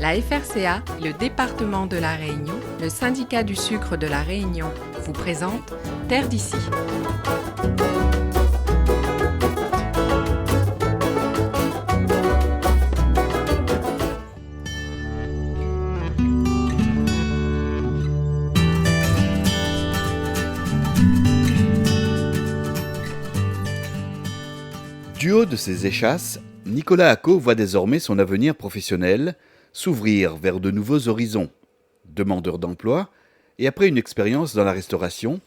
La FRCA, le département de la Réunion, le syndicat du sucre de la Réunion vous présente Terre d'ici. Du haut de ses échasses, Nicolas Acco voit désormais son avenir professionnel s'ouvrir vers de nouveaux horizons. Demandeur d'emploi, et après une expérience dans la restauration,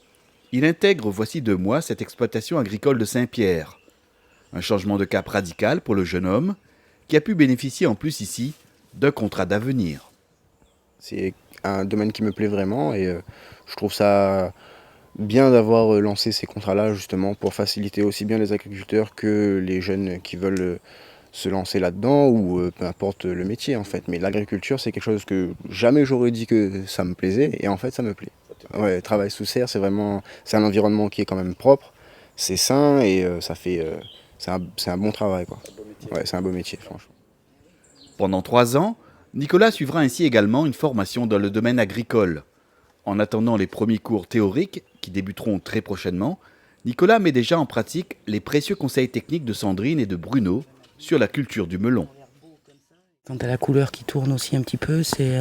il intègre voici 2 mois cette exploitation agricole de Saint-Pierre. Un changement de cap radical pour le jeune homme, qui a pu bénéficier en plus ici d'un contrat d'avenir. C'est un domaine qui me plaît vraiment et je trouve ça bien d'avoir lancé ces contrats-là justement pour faciliter aussi bien les agriculteurs que les jeunes qui veulent se lancer là-dedans ou peu importe le métier en fait. Mais l'agriculture, c'est quelque chose que jamais j'aurais dit que ça me plaisait et en fait ça me plaît. Ouais, travail sous serre, c'est un environnement qui est quand même propre, c'est sain et c'est un bon travail quoi. Ouais, c'est un beau métier franchement. Pendant 3 ans, Nicolas suivra ainsi également une formation dans le domaine agricole. En attendant les premiers cours théoriques, qui débuteront très prochainement, Nicolas met déjà en pratique les précieux conseils techniques de Sandrine et de Bruno sur la culture du melon. Quand tu as la couleur qui tourne aussi un petit peu, c'est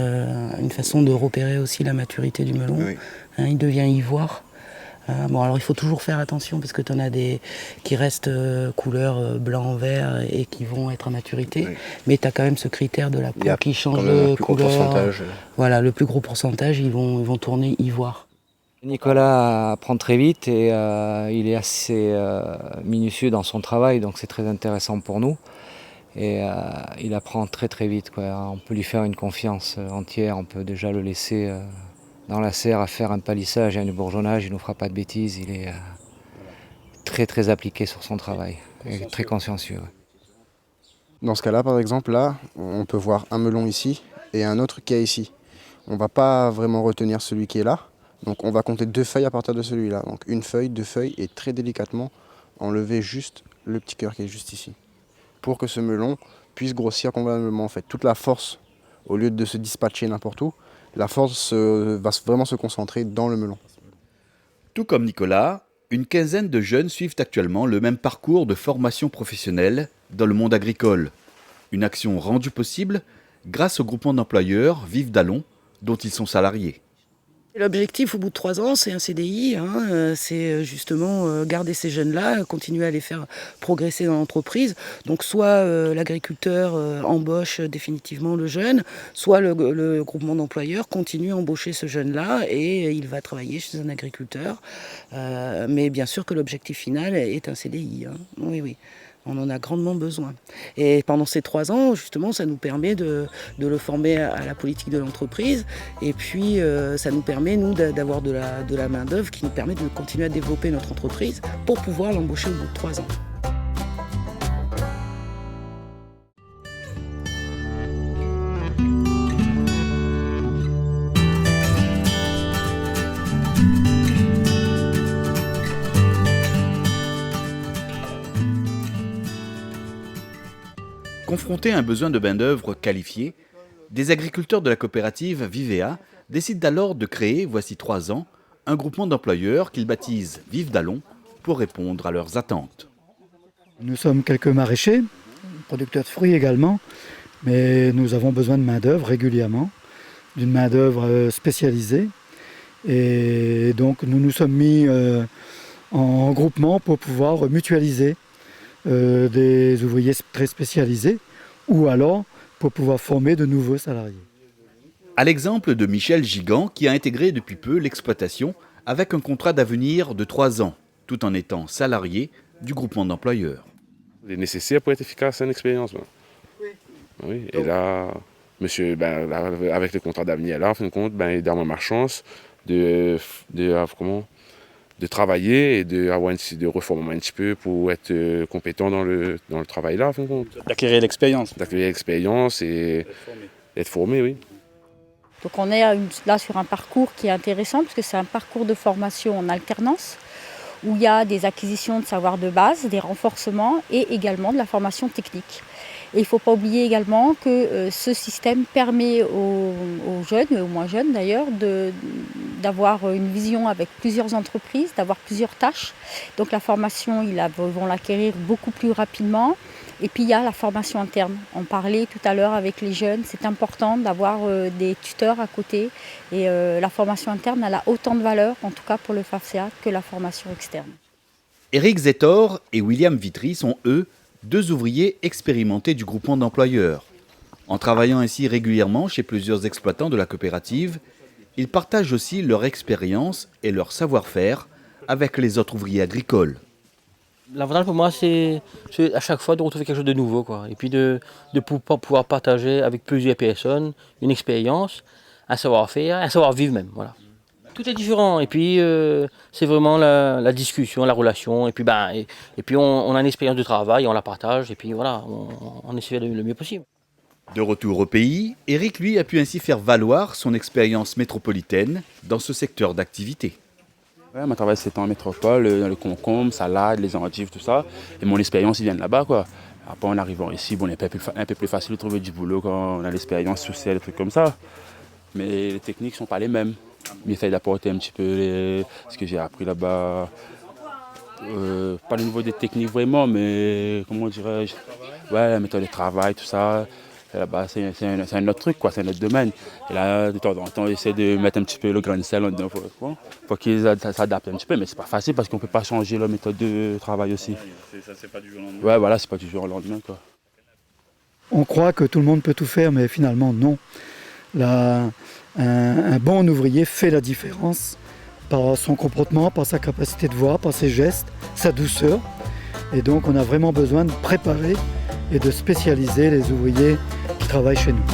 une façon de repérer aussi la maturité du melon. Oui. Il devient ivoire. Alors il faut toujours faire attention parce que tu en as des qui restent couleur blanc-vert et qui vont être à maturité. Oui. Mais tu as quand même ce critère de la peau qui change le de couleur. pourcentage. Voilà, le plus gros pourcentage, ils vont tourner ivoire. Nicolas apprend très vite et il est assez minutieux dans son travail, donc c'est très intéressant pour nous. Et il apprend très très vite, quoi. On peut lui faire une confiance entière, on peut déjà le laisser dans la serre à faire un palissage et un bourgeonnage, il ne nous fera pas de bêtises, il est très très appliqué sur son travail, et très consciencieux. Ouais. Dans ce cas-là, par exemple, là, on peut voir un melon ici et un autre qui est ici. On ne va pas vraiment retenir celui qui est là. Donc on va compter 2 feuilles à partir de celui-là. Donc une feuille, 2 feuilles et très délicatement enlever juste le petit cœur qui est juste ici. Pour que ce melon puisse grossir convenablement en fait. Toute la force, au lieu de se dispatcher n'importe où, la force va vraiment se concentrer dans le melon. Tout comme Nicolas, une quinzaine de jeunes suivent actuellement le même parcours de formation professionnelle dans le monde agricole. Une action rendue possible grâce au groupement d'employeurs Vive d'Allons, dont ils sont salariés. L'objectif au bout de 3 ans, c'est un CDI, c'est justement garder ces jeunes-là, continuer à les faire progresser dans l'entreprise. Donc soit l'agriculteur embauche définitivement le jeune, soit le groupement d'employeurs continue à embaucher ce jeune-là et il va travailler chez un agriculteur. Mais bien sûr que l'objectif final est un CDI. Oui, oui. On en a grandement besoin. Et pendant ces 3 ans, justement, ça nous permet de le former à la politique de l'entreprise. Et puis, ça nous permet, nous, d'avoir de la main-d'œuvre qui nous permet de continuer à développer notre entreprise pour pouvoir l'embaucher au bout de 3 ans. Confrontés à un besoin de main-d'œuvre qualifiée, des agriculteurs de la coopérative Vivea décident alors de créer, voici 3 ans, un groupement d'employeurs qu'ils baptisent Vive d'Allons pour répondre à leurs attentes. Nous sommes quelques maraîchers, producteurs de fruits également, mais nous avons besoin de main-d'œuvre régulièrement, d'une main-d'œuvre spécialisée. Et donc nous nous sommes mis en groupement pour pouvoir mutualiser des ouvriers très spécialisés ou alors pour pouvoir former de nouveaux salariés. À l'exemple de Michel Gigant qui a intégré depuis peu l'exploitation avec un contrat d'avenir de 3 ans, tout en étant salarié du groupement d'employeurs. Il est nécessaire pour être efficace, c'est une expérience. Oui. Et là, monsieur, là, avec le contrat d'avenir, là, en fin de compte, il donne ma chance de travailler et de reformer un petit peu pour être compétent dans le travail là, en fin de compte. D'acquérir l'expérience. D'acquérir l'expérience et d'être formé, oui. Donc on est là sur un parcours qui est intéressant parce que c'est un parcours de formation en alternance où il y a des acquisitions de savoir de base, des renforcements et également de la formation technique. Et il ne faut pas oublier également que ce système permet aux jeunes, et aux moins jeunes d'ailleurs, d'avoir une vision avec plusieurs entreprises, d'avoir plusieurs tâches. Donc la formation, ils vont l'acquérir beaucoup plus rapidement. Et puis il y a la formation interne. On parlait tout à l'heure avec les jeunes, c'est important d'avoir des tuteurs à côté. Et la formation interne, elle a autant de valeur, en tout cas pour le FAFSEA, que la formation externe. Éric Zetor et William Vitry sont, eux, deux ouvriers expérimentés du groupement d'employeurs. En travaillant ainsi régulièrement chez plusieurs exploitants de la coopérative, ils partagent aussi leur expérience et leur savoir-faire avec les autres ouvriers agricoles. L'avantage pour moi, c'est à chaque fois de retrouver quelque chose de nouveau, quoi. Et puis de pouvoir partager avec plusieurs personnes une expérience, un savoir-faire, un savoir-vivre même. Voilà. Tout est différent. Et puis, c'est vraiment la discussion, la relation. Et puis, on a une expérience de travail, on la partage. Et puis, voilà, on essaie de le mieux possible. De retour au pays, Éric, lui, a pu ainsi faire valoir son expérience métropolitaine dans ce secteur d'activité. Ouais, mon travail c'était en métropole, dans le concombre, salade, les endives, tout ça. Et mon expérience, il vient de là-bas, quoi. Après, en arrivant ici, bon, c'est un peu plus facile de trouver du boulot quand on a l'expérience sociale, des trucs comme ça. Mais les techniques ne sont pas les mêmes. J'essaie d'apporter un petit peu ce que j'ai appris là-bas. Pas le niveau des techniques vraiment, mais comment dirais-je, ouais, la méthode de travail, tout ça. Là-bas, c'est un autre truc, quoi, c'est un autre domaine. Et là, de temps en temps, j'essaie de mettre un petit peu le grain de sel dedans pour qu'ils s'adaptent un petit peu. Mais c'est pas facile parce qu'on ne peut pas changer leur méthode de travail aussi. C'est pas du jour au lendemain. Ouais, voilà, c'est pas du jour au lendemain, quoi. On croit que tout le monde peut tout faire, mais finalement, non. Un bon ouvrier fait la différence par son comportement, par sa capacité de voir, par ses gestes, sa douceur. Et donc, on a vraiment besoin de préparer et de spécialiser les ouvriers qui travaillent chez nous.